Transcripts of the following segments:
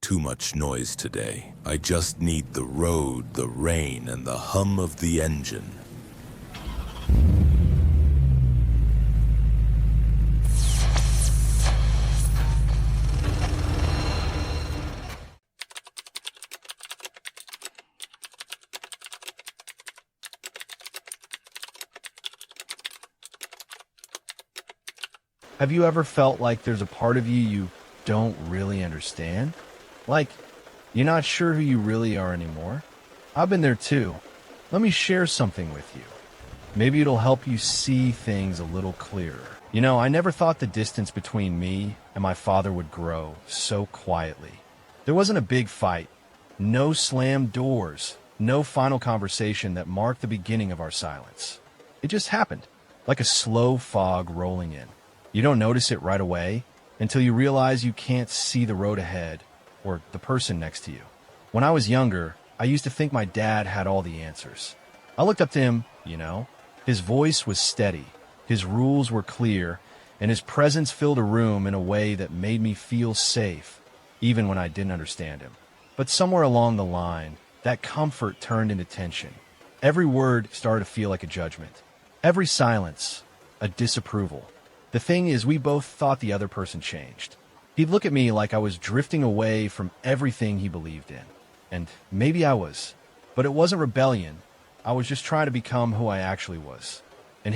too much noise today. I just need the road, the rain, and the hum of the engine. Have you ever felt like there's a part of you don't really understand? Like, you're not sure who you really are anymore? I've been there too. Let me share something with you. Maybe it'll help you see things a little clearer. I never thought the distance between me and my father would grow so quietly. There wasn't a big fight, no slammed doors, no final conversation that marked the beginning of our silence. It just happened, like a slow fog rolling in. You don't notice it right away until you realize you can't see the road ahead or the person next to you. When I was younger, I used to think my dad had all the answers. I looked up to him. His voice was steady, his rules were clear, and his presence filled a room in a way that made me feel safe, even when I didn't understand him. But somewhere along the line, that comfort turned into tension. Every word started to feel like a judgment. Every silence, a disapproval. The thing is, we both thought the other person changed. He'd look at me like I was drifting away from everything he believed in. And maybe I was. But it wasn't rebellion. I was just trying to become who I actually was. And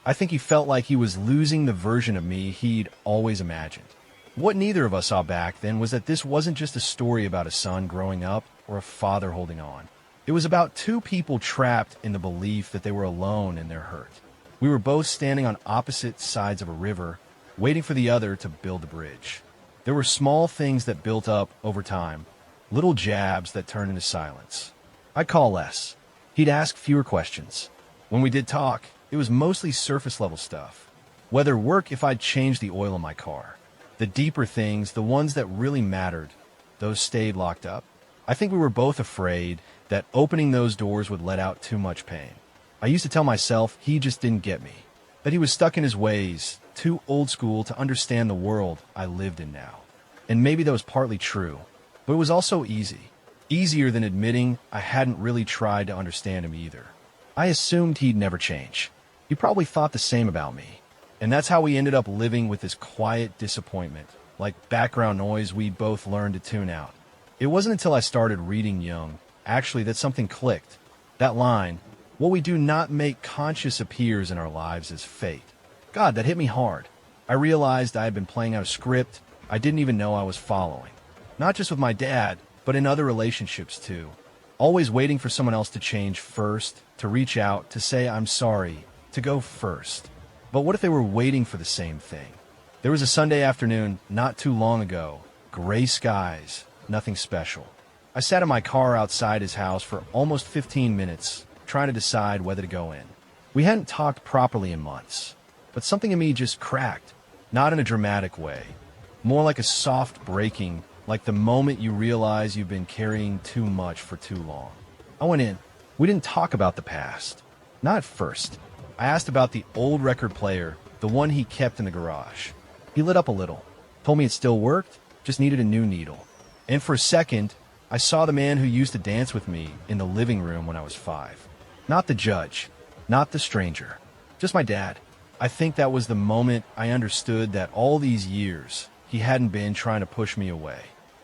I think he felt like he was losing the version of me he'd always imagined. What neither of us saw back then was that this wasn't just a story about a son growing up or a father holding on. It was about two people trapped in the belief that they were alone in their hurt. We were both standing on opposite sides of a river, waiting for the other to build the bridge. There were small things that built up over time, little jabs that turned into silence. I'd call less. He'd ask fewer questions. When we did talk, it was mostly surface-level stuff. Whether work if I'd changed the oil in my car. The deeper things, the ones that really mattered, those stayed locked up. I think we were both afraid that opening those doors would let out too much pain. I used to tell myself he just didn't get me, that he was stuck in his ways, too old school to understand the world I lived in now. And maybe that was partly true, but it was also easy. Easier than admitting I hadn't really tried to understand him either. I assumed he'd never change. He probably thought the same about me. And that's how we ended up living with this quiet disappointment, like background noise we'd both learned to tune out. It wasn't until I started reading Jung, actually, that something clicked. That line, what we do not make conscious appears in our lives as fate. God, that hit me hard. I realized I had been playing out a script I didn't even know I was following. Not just with my dad, but in other relationships too. Always waiting for someone else to change first, to reach out, to say I'm sorry, to go first. But what if they were waiting for the same thing? There was a Sunday afternoon not too long ago, gray skies, nothing special. I sat in my car outside his house for almost 15 minutes, trying to decide whether to go in. We hadn't talked properly in months, but something in me just cracked, not in a dramatic way, more like a soft breaking, like the moment you realize you've been carrying too much for too long. I went in. We didn't talk about the past. Not at first. I asked about the old record player, the one he kept in the garage. He lit up a little, told me it still worked, just needed a new needle. And for a second, I saw the man who used to dance with me in the living room when I was 5. Not the judge, not the stranger, just my dad. I think that was the moment I understood that all these years, he hadn't been trying to push me away.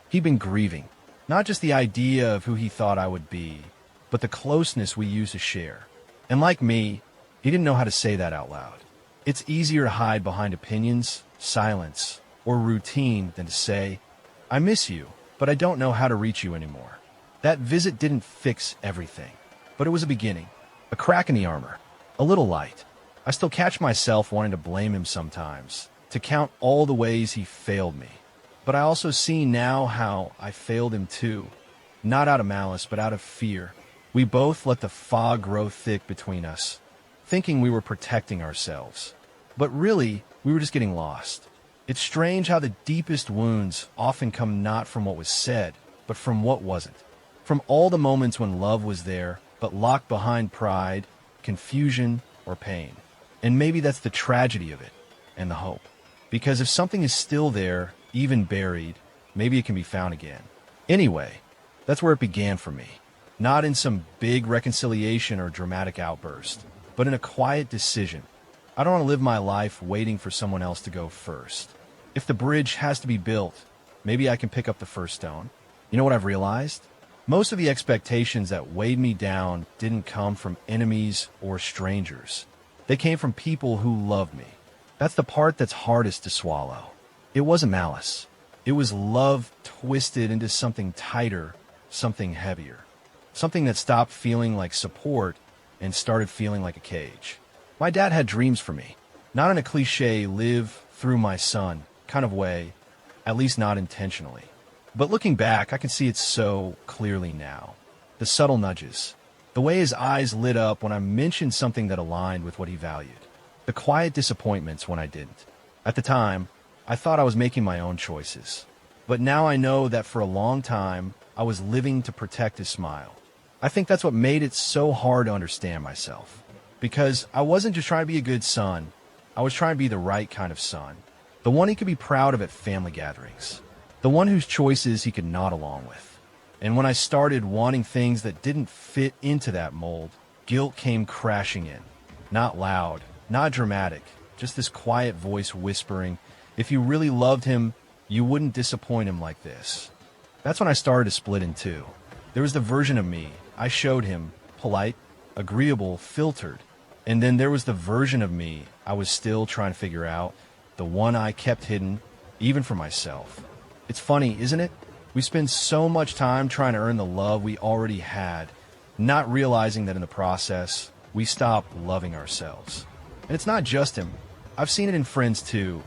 He'd been grieving, not just the idea of who he thought I would be, but the closeness we used to share. And like me, he didn't know how to say that out loud. It's easier to hide behind opinions, silence, or routine than to say, I miss you, but I don't know how to reach you anymore. That visit didn't fix everything, but it was a beginning, a crack in the armor, a little light. I still catch myself wanting to blame him sometimes, to count all the ways he failed me. But I also see now how I failed him too, not out of malice, but out of fear. We both let the fog grow thick between us, thinking we were protecting ourselves. But really, we were just getting lost. It's strange how the deepest wounds often come not from what was said, but from what wasn't. From all the moments when love was there, but locked behind pride, confusion, or pain. And maybe that's the tragedy of it, and the hope. Because if something is still there, even buried, maybe it can be found again. Anyway, that's where it began for me. Not in some big reconciliation or dramatic outburst, but in a quiet decision. I don't want to live my life waiting for someone else to go first. If the bridge has to be built, maybe I can pick up the first stone. You know what I've realized? Most of the expectations that weighed me down didn't come from enemies or strangers. They came from people who loved me. That's the part that's hardest to swallow. It wasn't malice. It was love twisted into something tighter, something heavier. Something that stopped feeling like support and started feeling like a cage. My dad had dreams for me. Not in a cliche, live through my son kind of way, at least not intentionally. But looking back, I can see it so clearly now. The subtle nudges. The way his eyes lit up when I mentioned something that aligned with what he valued. The quiet disappointments when I didn't. At the time, I thought I was making my own choices. But now I know that for a long time, I was living to protect his smile. I think that's what made it so hard to understand myself. Because I wasn't just trying to be a good son, I was trying to be the right kind of son. The one he could be proud of at family gatherings. The one whose choices he could nod along with. And when I started wanting things that didn't fit into that mold, guilt came crashing in. Not loud, not dramatic, just this quiet voice whispering, if you really loved him, you wouldn't disappoint him like this. That's when I started to split in two. There was the version of me I showed him, polite, agreeable, filtered. And then there was the version of me I was still trying to figure out, the one I kept hidden, even from myself. It's funny, isn't it? We spend so much time trying to earn the love we already had, not realizing that in the process, we stop loving ourselves. And it's not just him. I've seen it in friends too.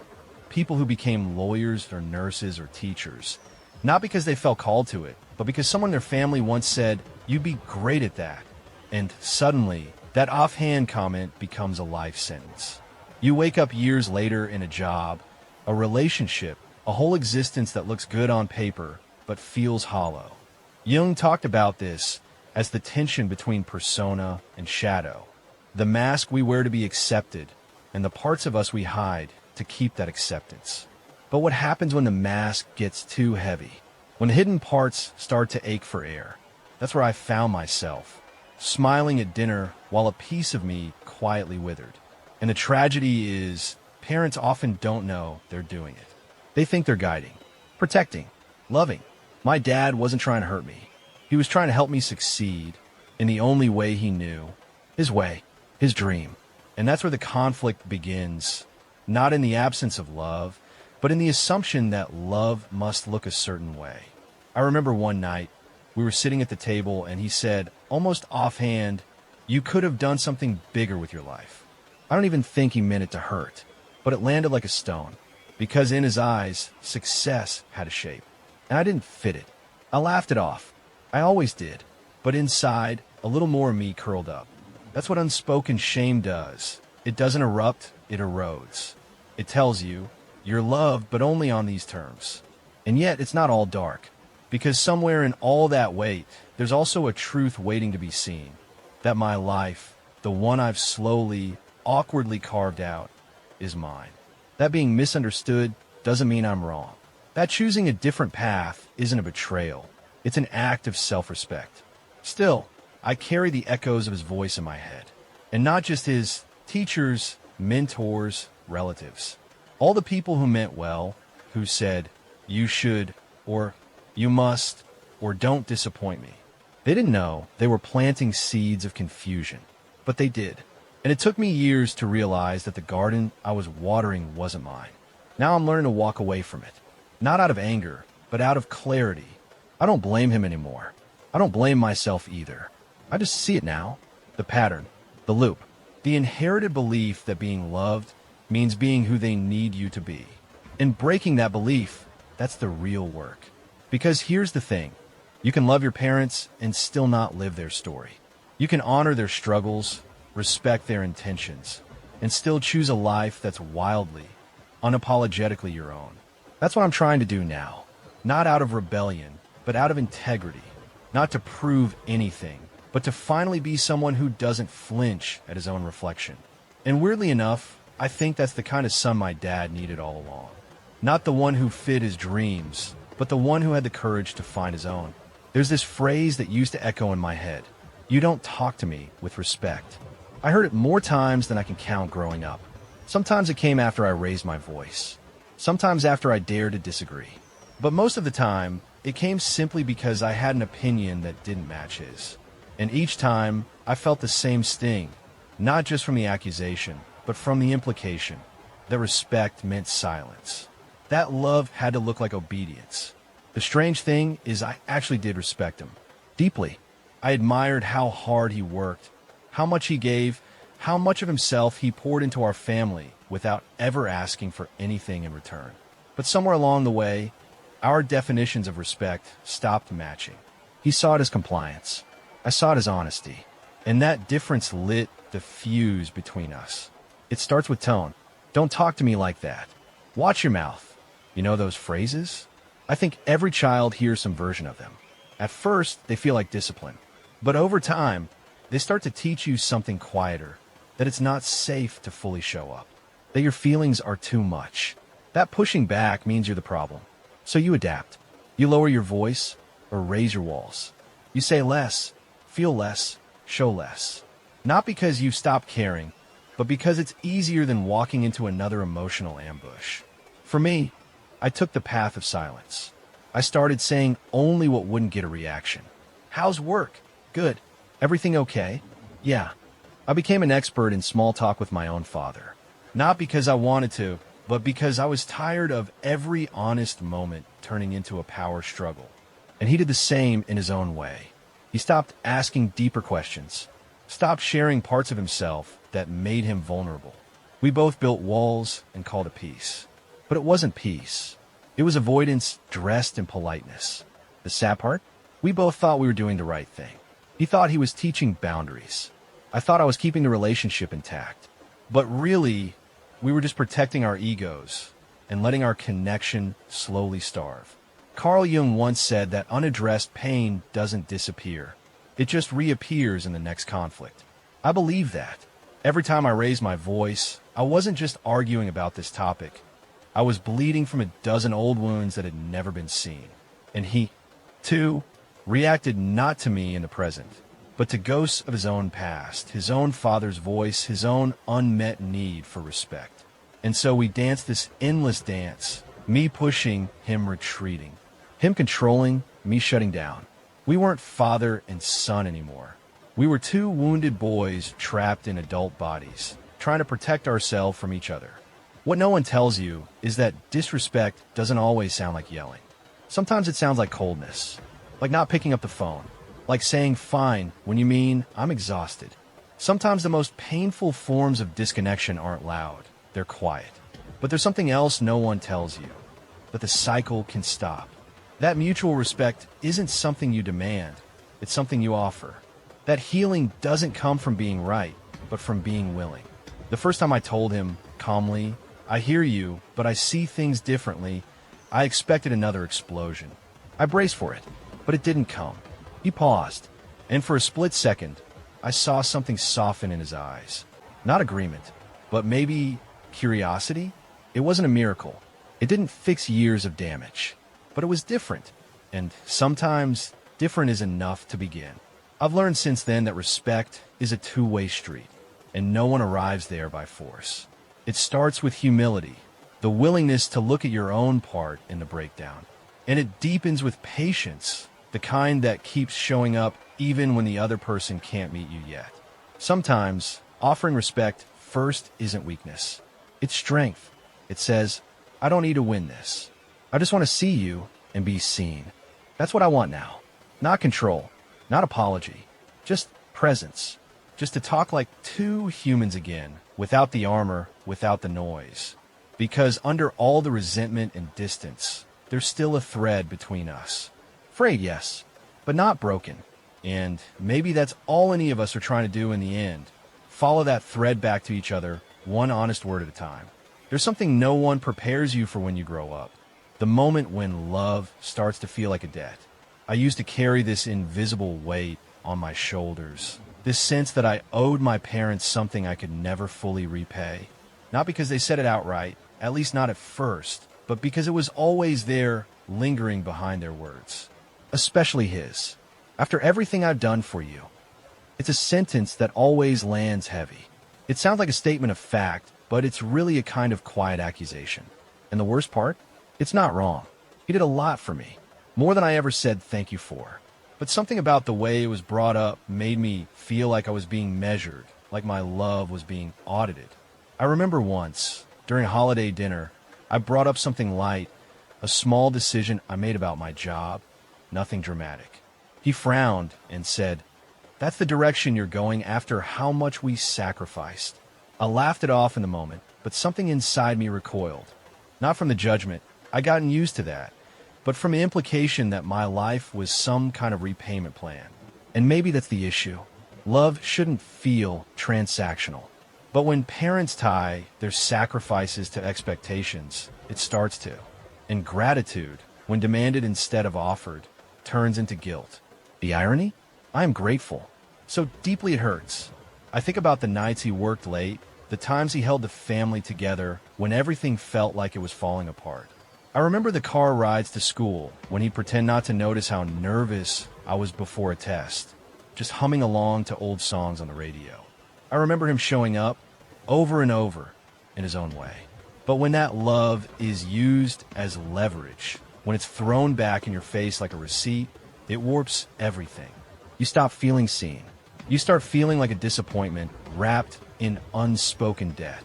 People who became lawyers or nurses or teachers. Not because they felt called to it, but because someone in their family once said, "You'd be great at that." And suddenly, that offhand comment becomes a life sentence. You wake up years later in a job, a relationship, a whole existence that looks good on paper, but feels hollow. Jung talked about this as the tension between persona and shadow. The mask we wear to be accepted, and the parts of us we hide to keep that acceptance. But what happens when the mask gets too heavy? When hidden parts start to ache for air? That's where I found myself, smiling at dinner while a piece of me quietly withered. And the tragedy is, parents often don't know they're doing it. They think they're guiding, protecting, loving. My dad wasn't trying to hurt me. He was trying to help me succeed in the only way he knew, his way, his dream. And that's where the conflict begins, not in the absence of love, but in the assumption that love must look a certain way. I remember one night, we were sitting at the table and he said, almost offhand, "You could have done something bigger with your life." I don't even think he meant it to hurt, but it landed like a stone, because in his eyes, success had a shape, and I didn't fit it. I laughed it off. I always did, but inside, a little more of me curled up. That's what unspoken shame does. It doesn't erupt, it erodes. It tells you, you're loved, but only on these terms. And yet, it's not all dark, because somewhere in all that weight, there's also a truth waiting to be seen. That my life, the one I've slowly, awkwardly carved out, is mine. That being misunderstood doesn't mean I'm wrong. That choosing a different path isn't a betrayal. It's an act of self-respect. Still, I carry the echoes of his voice in my head. And not just his teachers, mentors, relatives. All the people who meant well, who said, "You should," or "You must," or "Don't disappoint me." They didn't know they were planting seeds of confusion, but they did. And it took me years to realize that the garden I was watering wasn't mine. Now I'm learning to walk away from it. Not out of anger, but out of clarity. I don't blame him anymore. I don't blame myself either. I just see it now. The pattern, the loop, the inherited belief that being loved means being who they need you to be. And breaking that belief, that's the real work. Because here's the thing. You can love your parents and still not live their story. You can honor their struggles, respect their intentions, and still choose a life that's wildly, unapologetically your own. That's what I'm trying to do now. Not out of rebellion, but out of integrity. Not to prove anything, but to finally be someone who doesn't flinch at his own reflection. And weirdly enough, I think that's the kind of son my dad needed all along. Not the one who fit his dreams, but but the one who had the courage to find his own. There's this phrase that used to echo in my head: "You don't talk to me with respect." I heard it more times than I can count growing up. Sometimes it came after I raised my voice. Sometimes after I dared to disagree. But most of the time, it came simply because I had an opinion that didn't match his. And each time, I felt the same sting, not just from the accusation, but from the implication that respect meant silence. That love had to look like obedience. The strange thing is I actually did respect him. Deeply. I admired how hard he worked, how much he gave, how much of himself he poured into our family without ever asking for anything in return. But somewhere along the way, our definitions of respect stopped matching. He saw it as compliance. I saw it as honesty. And that difference lit the fuse between us. It starts with tone. "Don't talk to me like that." "Watch your mouth." You know those phrases? I think every child hears some version of them. At first, they feel like discipline. But over time, they start to teach you something quieter, that it's not safe to fully show up, that your feelings are too much. That pushing back means you're the problem. So you adapt. You lower your voice or raise your walls. You say less, feel less, show less. Not because you've stopped caring, but because it's easier than walking into another emotional ambush. For me, I took the path of silence. I started saying only what wouldn't get a reaction. "How's work?" "Good." "Everything okay?" "Yeah." I became an expert in small talk with my own father. Not because I wanted to, but because I was tired of every honest moment turning into a power struggle. And he did the same in his own way. He stopped asking deeper questions, stopped sharing parts of himself that made him vulnerable. We both built walls and called it peace. But it wasn't peace. It was avoidance dressed in politeness. The sad part? We both thought we were doing the right thing. He thought he was teaching boundaries. I thought I was keeping the relationship intact. But really, we were just protecting our egos and letting our connection slowly starve. Carl Jung once said that unaddressed pain doesn't disappear. It just reappears in the next conflict. I believe that. Every time I raised my voice, I wasn't just arguing about this topic. I was bleeding from a dozen old wounds that had never been seen. And he, too, reacted not to me in the present, but to ghosts of his own past, his own father's voice, his own unmet need for respect. And so we danced this endless dance, me pushing, him retreating, him controlling, me shutting down. We weren't father and son anymore. We were two wounded boys trapped in adult bodies, trying to protect ourselves from each other. What no one tells you is that disrespect doesn't always sound like yelling. Sometimes it sounds like coldness, like not picking up the phone, like saying fine when you mean I'm exhausted. Sometimes the most painful forms of disconnection aren't loud, they're quiet. But there's something else no one tells you, that the cycle can stop. That mutual respect isn't something you demand, it's something you offer. That healing doesn't come from being right, but from being willing. The first time I told him, calmly, "I hear you, but I see things differently," I expected another explosion. I braced for it, but it didn't come. He paused, and for a split second, I saw something soften in his eyes. Not agreement, but maybe curiosity? It wasn't a miracle. It didn't fix years of damage, but it was different. And sometimes, different is enough to begin. I've learned since then that respect is a two-way street, and no one arrives there by force. It starts with humility, the willingness to look at your own part in the breakdown. And it deepens with patience, the kind that keeps showing up even when the other person can't meet you yet. Sometimes, offering respect first isn't weakness. It's strength. It says, I don't need to win this. I just want to see you and be seen. That's what I want now. Not control, not apology, just presence. Just to talk like two humans again, without the armor, without the noise. Because under all the resentment and distance, there's still a thread between us. Frayed, yes, but not broken. And maybe that's all any of us are trying to do in the end. Follow that thread back to each other, one honest word at a time. There's something no one prepares you for when you grow up. The moment when love starts to feel like a debt. I used to carry this invisible weight on my shoulders. This sense that I owed my parents something I could never fully repay. Not because they said it outright, at least not at first, but because it was always there lingering behind their words, especially his. After everything I've done for you. It's a sentence that always lands heavy. It sounds like a statement of fact, but it's really a kind of quiet accusation. And the worst part? It's not wrong. He did a lot for me, more than I ever said thank you for. But something about the way it was brought up made me feel like I was being measured, like my love was being audited. I remember once, during holiday dinner, I brought up something light, a small decision I made about my job, nothing dramatic. He frowned and said, "That's the direction you're going after how much we sacrificed." I laughed it off in the moment, but something inside me recoiled. Not from the judgment, I'd gotten used to that, but from the implication that my life was some kind of repayment plan. And maybe that's the issue. Love shouldn't feel transactional. But when parents tie their sacrifices to expectations, it starts to. And gratitude, when demanded instead of offered, turns into guilt. The irony? I am grateful. So deeply it hurts. I think about the nights he worked late, the times he held the family together when everything felt like it was falling apart. I remember the car rides to school when he'd pretend not to notice how nervous I was before a test, just humming along to old songs on the radio. I remember him showing up over and over in his own way. But when that love is used as leverage, when it's thrown back in your face like a receipt, it warps everything. You stop feeling seen. You start feeling like a disappointment wrapped in unspoken debt.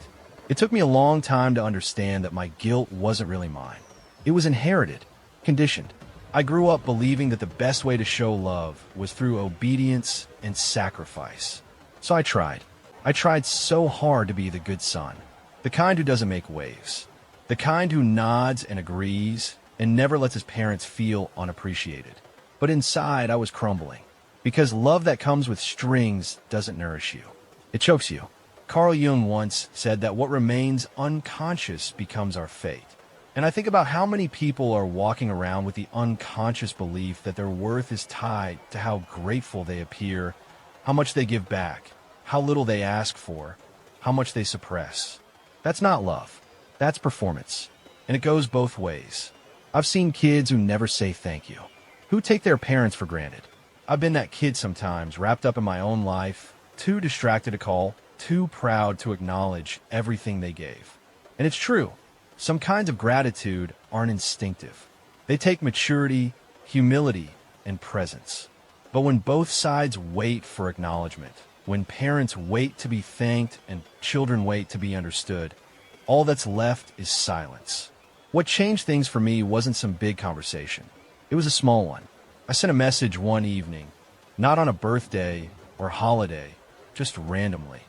It took me a long time to understand that my guilt wasn't really mine. It was inherited, conditioned. I grew up believing that the best way to show love was through obedience and sacrifice. So I tried. I tried so hard to be the good son, the kind who doesn't make waves, the kind who nods and agrees and never lets his parents feel unappreciated. But inside, I was crumbling. Because love that comes with strings doesn't nourish you. It chokes you. Carl Jung once said that what remains unconscious becomes our fate. And I think about how many people are walking around with the unconscious belief that their worth is tied to how grateful they appear, how much they give back, how little they ask for, how much they suppress. That's not love. That's performance. And it goes both ways. I've seen kids who never say thank you, who take their parents for granted. I've been that kid sometimes, wrapped up in my own life, too distracted to call, too proud to acknowledge everything they gave. And it's true. Some kinds of gratitude aren't instinctive. They take maturity, humility, and presence. But when both sides wait for acknowledgement, when parents wait to be thanked and children wait to be understood, all that's left is silence. What changed things for me wasn't some big conversation. It was a small one. I sent a message one evening, not on a birthday or holiday, just randomly,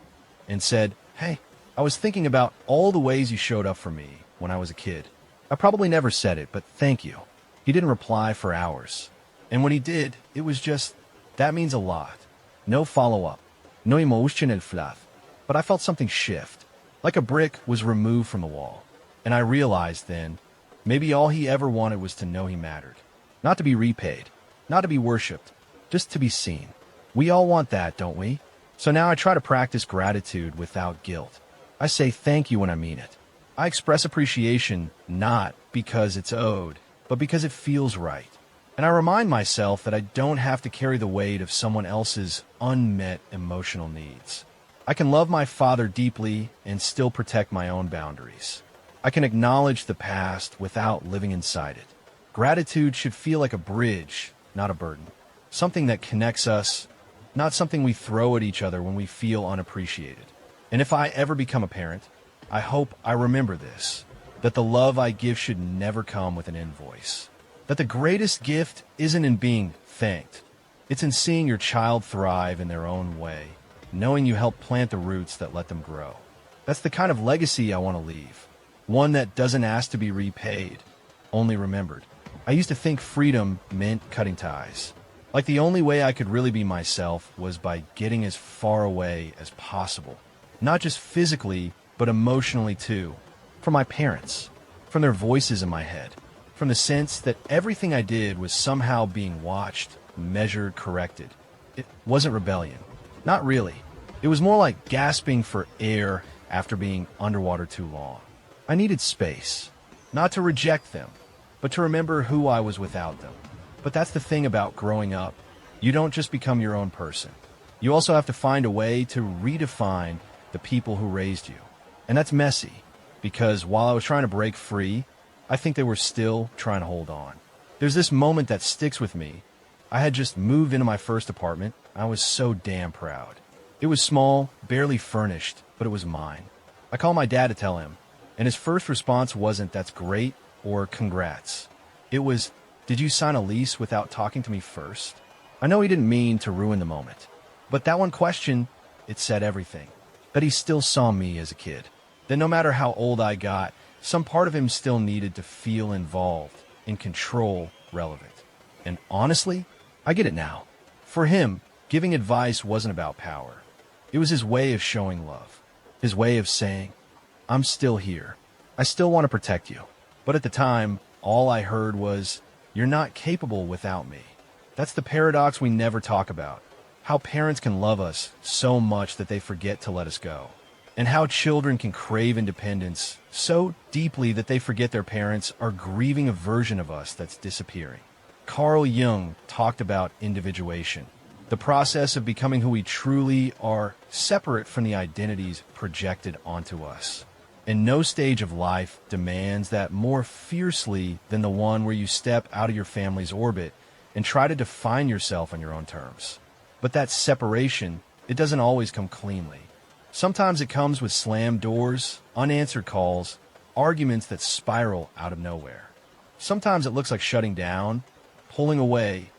and said, "Hey, I was thinking about all the ways you showed up for me when I was a kid." I probably never said it, but thank you. He didn't reply for hours. And when he did, it was just, that means a lot. No follow-up. No emotional fluff. But I felt something shift, like a brick was removed from the wall. And I realized then, maybe all he ever wanted was to know he mattered. Not to be repaid. Not to be worshipped, just to be seen. We all want that, don't we? So now I try to practice gratitude without guilt. I say thank you when I mean it. I express appreciation not because it's owed, but because it feels right. And I remind myself that I don't have to carry the weight of someone else's unmet emotional needs. I can love my father deeply and still protect my own boundaries. I can acknowledge the past without living inside it. Gratitude should feel like a bridge, not a burden. Something that connects us, not something we throw at each other when we feel unappreciated. And if I ever become a parent, I hope I remember this, that the love I give should never come with an invoice. That the greatest gift isn't in being thanked. It's in seeing your child thrive in their own way, knowing you helped plant the roots that let them grow. That's the kind of legacy I want to leave. One that doesn't ask to be repaid, only remembered. I used to think freedom meant cutting ties. Like the only way I could really be myself was by getting as far away as possible. Not just physically, but emotionally too. From my parents, from their voices in my head, from the sense that everything I did was somehow being watched, measured, corrected. It wasn't rebellion. Not really. It was more like gasping for air after being underwater too long. I needed space. Not to reject them, but to remember who I was without them. But that's the thing about growing up. You don't just become your own person. You also have to find a way to redefine the people who raised you. And that's messy, because while I was trying to break free, I think they were still trying to hold on. There's this moment that sticks with me. I had just moved into my first apartment. I was so damn proud. It was small, barely furnished, but it was mine. I called my dad to tell him, and his first response wasn't "that's great" or "congrats." It was, "Did you sign a lease without talking to me first?" I know he didn't mean to ruin the moment, but that one question, it said everything. That he still saw me as a kid. That no matter how old I got, some part of him still needed to feel involved, in control, relevant. And honestly, I get it now. For him, giving advice wasn't about power. It was his way of showing love. His way of saying, "I'm still here. I still want to protect you." But at the time, all I heard was, "You're not capable without me." That's the paradox we never talk about. How parents can love us so much that they forget to let us go. And how children can crave independence so deeply that they forget their parents are grieving a version of us that's disappearing. Carl Jung talked about individuation, the process of becoming who we truly are, separate from the identities projected onto us. And no stage of life demands that more fiercely than the one where you step out of your family's orbit and try to define yourself on your own terms. But that separation, it doesn't always come cleanly. Sometimes it comes with slammed doors, unanswered calls, arguments that spiral out of nowhere. Sometimes it looks like shutting down, pulling away,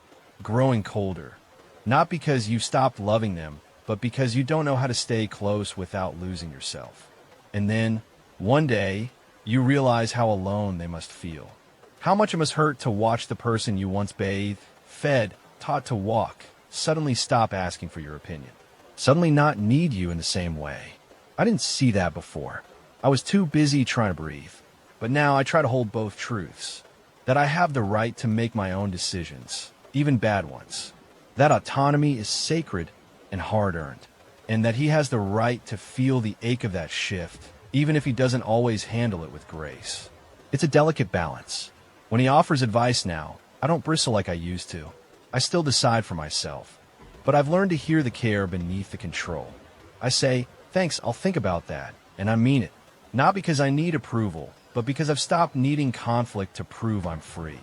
growing colder. Not because you stopped loving them, but because you don't know how to stay close without losing yourself. And then, one day, you realize how alone they must feel. How much it must hurt to watch the person you once bathed, fed, taught to walk, suddenly stop asking for your opinion. Suddenly not need you in the same way. I didn't see that before. I was too busy trying to breathe. But now I try to hold both truths. That I have the right to make my own decisions, even bad ones. That autonomy is sacred and hard-earned. And that he has the right to feel the ache of that shift, even if he doesn't always handle it with grace. It's a delicate balance. When he offers advice now, I don't bristle like I used to. I still decide for myself. But I've learned to hear the care beneath the control. I say, "Thanks, I'll think about that." And I mean it. Not because I need approval, but because I've stopped needing conflict to prove I'm free.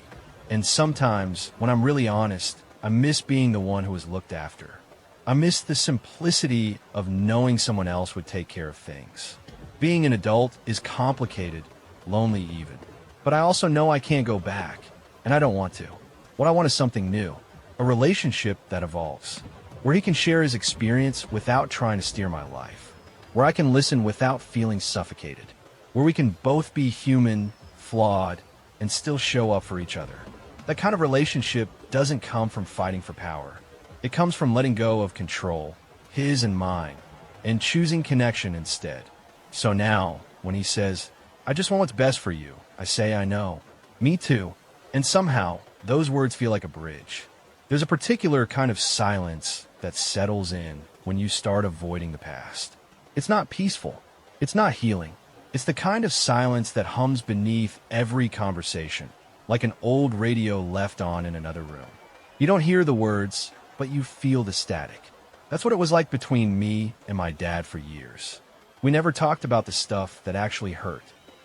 And sometimes, when I'm really honest, I miss being the one who was looked after. I miss the simplicity of knowing someone else would take care of things. Being an adult is complicated, lonely even. But I also know I can't go back, and I don't want to. What I want is something new. A relationship that evolves, where he can share his experience without trying to steer my life, where I can listen without feeling suffocated, where we can both be human, flawed, and still show up for each other. That kind of relationship doesn't come from fighting for power. It comes from letting go of control, his and mine, and choosing connection instead. So now, when he says, "I just want what's best for you," I say, "I know. Me too." And somehow, those words feel like a bridge. There's a particular kind of silence that settles in when you start avoiding the past. It's not peaceful. It's not healing. It's the kind of silence that hums beneath every conversation, like an old radio left on in another room. You don't hear the words, but you feel the static. That's what it was like between me and my dad for years. We never talked about the stuff that actually hurt.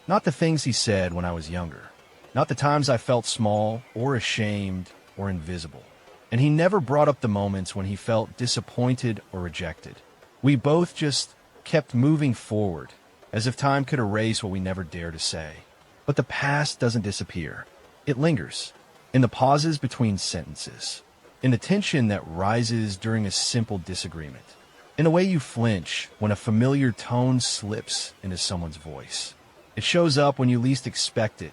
Not the things he said when I was younger. Not the times I felt small or ashamed or invisible. And he never brought up the moments when he felt disappointed or rejected. We both just kept moving forward, as if time could erase what we never dared to say. But the past doesn't disappear. It lingers, in the pauses between sentences, in the tension that rises during a simple disagreement, in the way you flinch when a familiar tone slips into someone's voice. It shows up when you least expect it,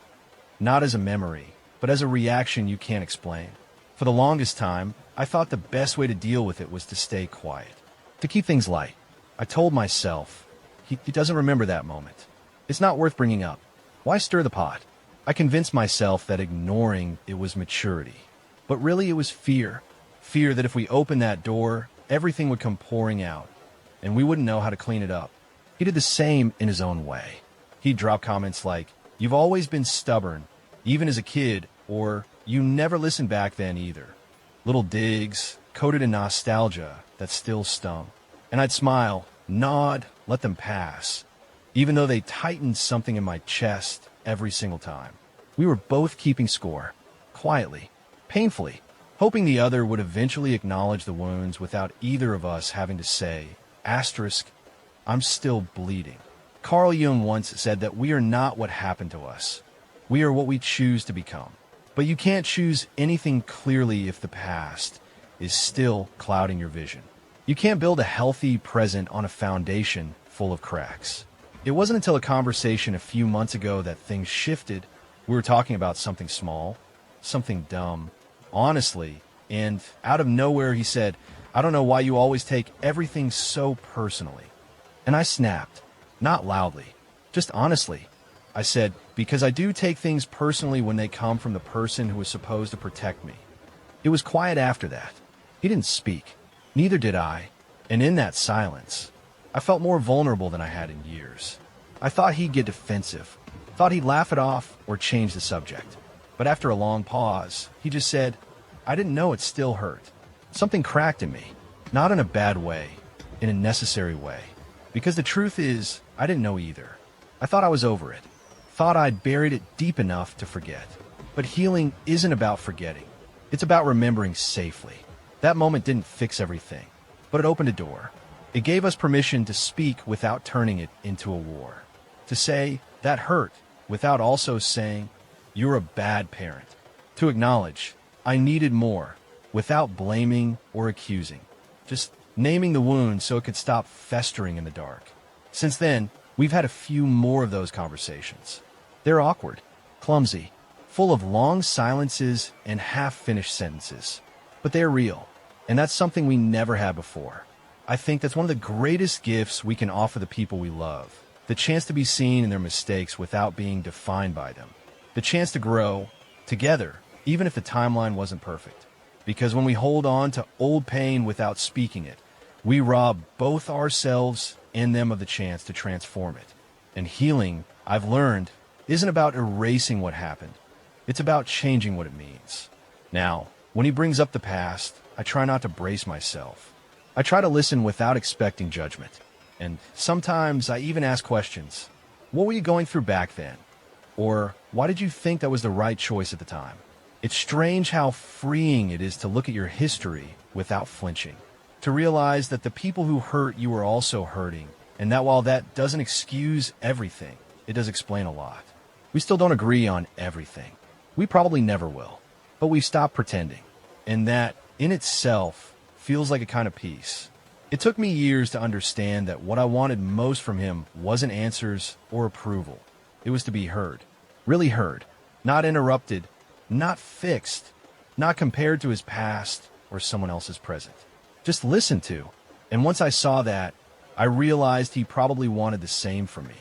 not as a memory, but as a reaction you can't explain. For the longest time, I thought the best way to deal with it was to stay quiet, to keep things light. I told myself, he doesn't remember that moment. It's not worth bringing up. Why stir the pot? I convinced myself that ignoring it was maturity. But really it was fear. Fear that if we opened that door, everything would come pouring out, and we wouldn't know how to clean it up. He did the same in his own way. He'd drop comments like, "You've always been stubborn, even as a kid, or you never listened back then either. Little digs, coated in nostalgia, that still stung. And I'd smile, nod, let them pass, even though they tightened something in my chest every single time. We were both keeping score, quietly, painfully, hoping the other would eventually acknowledge the wounds without either of us having to say, asterisk, I'm still bleeding. Carl Jung once said that we are not what happened to us. We are what we choose to become. But you can't choose anything clearly if the past is still clouding your vision. You can't build a healthy present on a foundation full of cracks. It wasn't until a conversation a few months ago that things shifted. We were talking about something small, something dumb, honestly, and out of nowhere he said, I don't know why you always take everything so personally. And I snapped, not loudly, just honestly. I said, because I do take things personally when they come from the person who is supposed to protect me. It was quiet after that. He didn't speak. Neither did I. And in that silence, I felt more vulnerable than I had in years. I thought he'd get defensive, thought he'd laugh it off or change the subject. But after a long pause, he just said, I didn't know it still hurt. Something cracked in me, not in a bad way, in a necessary way. Because the truth is, I didn't know either. I thought I was over it. Thought I'd buried it deep enough to forget. But healing isn't about forgetting. It's about remembering safely. That moment didn't fix everything, but it opened a door. It gave us permission to speak without turning it into a war. To say, that hurt, without also saying, you're a bad parent. To acknowledge, I needed more, without blaming or accusing. Just naming the wound so it could stop festering in the dark. Since then, we've had a few more of those conversations. They're awkward, clumsy, full of long silences and half-finished sentences. But they're real, and that's something we never had before. I think that's one of the greatest gifts we can offer the people we love. The chance to be seen in their mistakes without being defined by them. The chance to grow together, even if the timeline wasn't perfect. Because when we hold on to old pain without speaking it, we rob both ourselves and them of the chance to transform it. And healing, I've learned, isn't about erasing what happened. It's about changing what it means. Now, when he brings up the past, I try not to brace myself. I try to listen without expecting judgment. And sometimes I even ask questions. What were you going through back then? Or why did you think that was the right choice at the time? It's strange how freeing it is to look at your history without flinching. To realize that the people who hurt you are also hurting, and that while that doesn't excuse everything, it does explain a lot. We still don't agree on everything. We probably never will. But we stopped pretending. And that, in itself, feels like a kind of peace. It took me years to understand that what I wanted most from him wasn't answers or approval. It was to be heard. Really heard. Not interrupted. Not fixed. Not compared to his past or someone else's present. Just listened to. And once I saw that, I realized he probably wanted the same from me.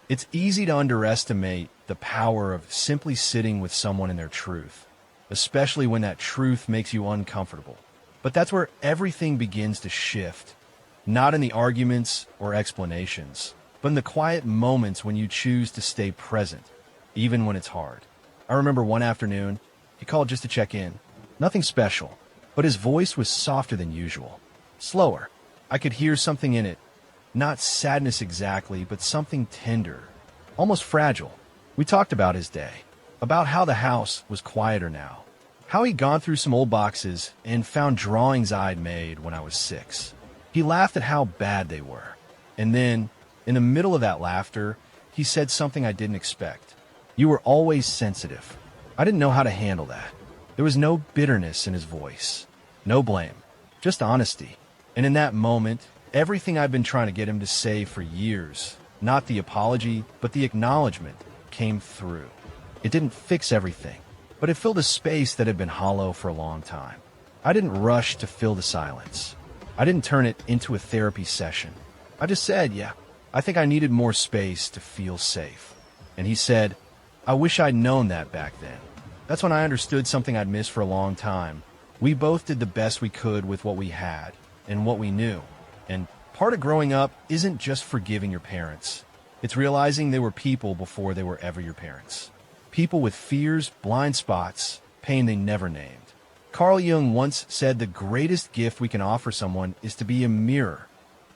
It's easy to underestimate the power of simply sitting with someone in their truth, especially when that truth makes you uncomfortable. But that's where everything begins to shift, not in the arguments or explanations, but in the quiet moments when you choose to stay present, even when it's hard. I remember one afternoon, he called just to check in. Nothing special, but his voice was softer than usual. Slower. I could hear something in it. Not sadness exactly, but something tender, almost fragile. We talked about his day, about how the house was quieter now, how he'd gone through some old boxes and found drawings I'd made when I was 6. He laughed at how bad they were. And then, in the middle of that laughter, he said something I didn't expect. You were always sensitive. I didn't know how to handle that. There was no bitterness in his voice, no blame, just honesty. And in that moment, everything I'd been trying to get him to say for years, not the apology, but the acknowledgement, came through. It didn't fix everything, but it filled a space that had been hollow for a long time. I didn't rush to fill the silence. I didn't turn it into a therapy session. I just said, yeah, I think I needed more space to feel safe. And he said, I wish I'd known that back then. That's when I understood something I'd missed for a long time. We both did the best we could with what we had and what we knew. And part of growing up isn't just forgiving your parents. It's realizing they were people before they were ever your parents. people with fears, blind spots, pain they never named. Carl Jung once said the greatest gift we can offer someone is to be a mirror,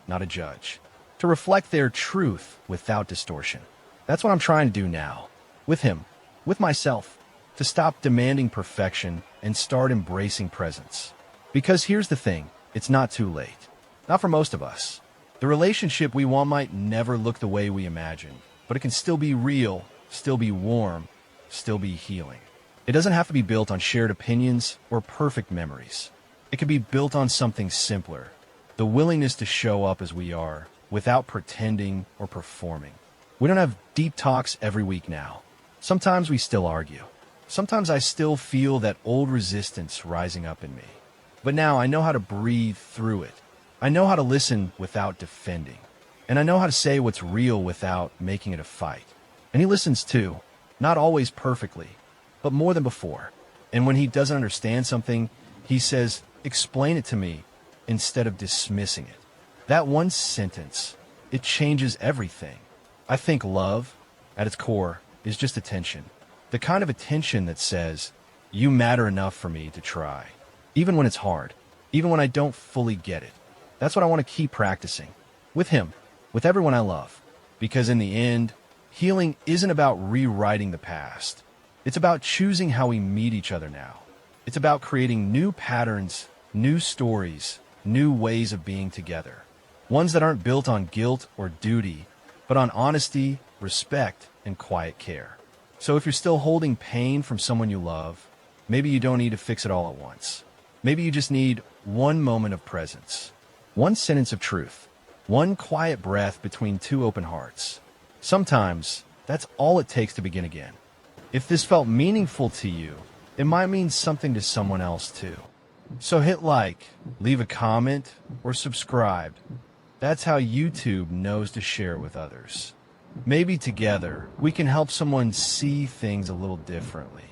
not a judge, to reflect their truth without distortion. That's what I'm trying to do now, with him, with myself, to stop demanding perfection and start embracing presence. Because here's the thing, it's not too late. Not for most of us. The relationship we want might never look the way we imagine, but it can still be real, still be warm, still be healing. It doesn't have to be built on shared opinions or perfect memories. It can be built on something simpler, the willingness to show up as we are, without pretending or performing. We don't have deep talks every week now. Sometimes we still argue. Sometimes I still feel that old resistance rising up in me. But now I know how to breathe through it. I know how to listen without defending. And I know how to say what's real without making it a fight. And he listens too, not always perfectly, but more than before. And when he doesn't understand something, he says, "Explain it to me," instead of dismissing it. That one sentence, it changes everything. I think love, at its core, is just attention. The kind of attention that says, "You matter enough for me to try." Even when it's hard, even when I don't fully get it. That's what I want to keep practicing. With him, with everyone I love. Because in the end, healing isn't about rewriting the past. It's about choosing how we meet each other now. It's about creating new patterns, new stories, new ways of being together. Ones that aren't built on guilt or duty, but on honesty, respect, and quiet care. So if you're still holding pain from someone you love, maybe you don't need to fix it all at once. Maybe you just need one moment of presence, one sentence of truth, one quiet breath between two open hearts. Sometimes that's all it takes to begin again. If this felt meaningful to you, it might mean something to someone else too. So hit like, leave a comment, or subscribe. That's how YouTube knows to share it with others. Maybe together we can help someone see things a little differently.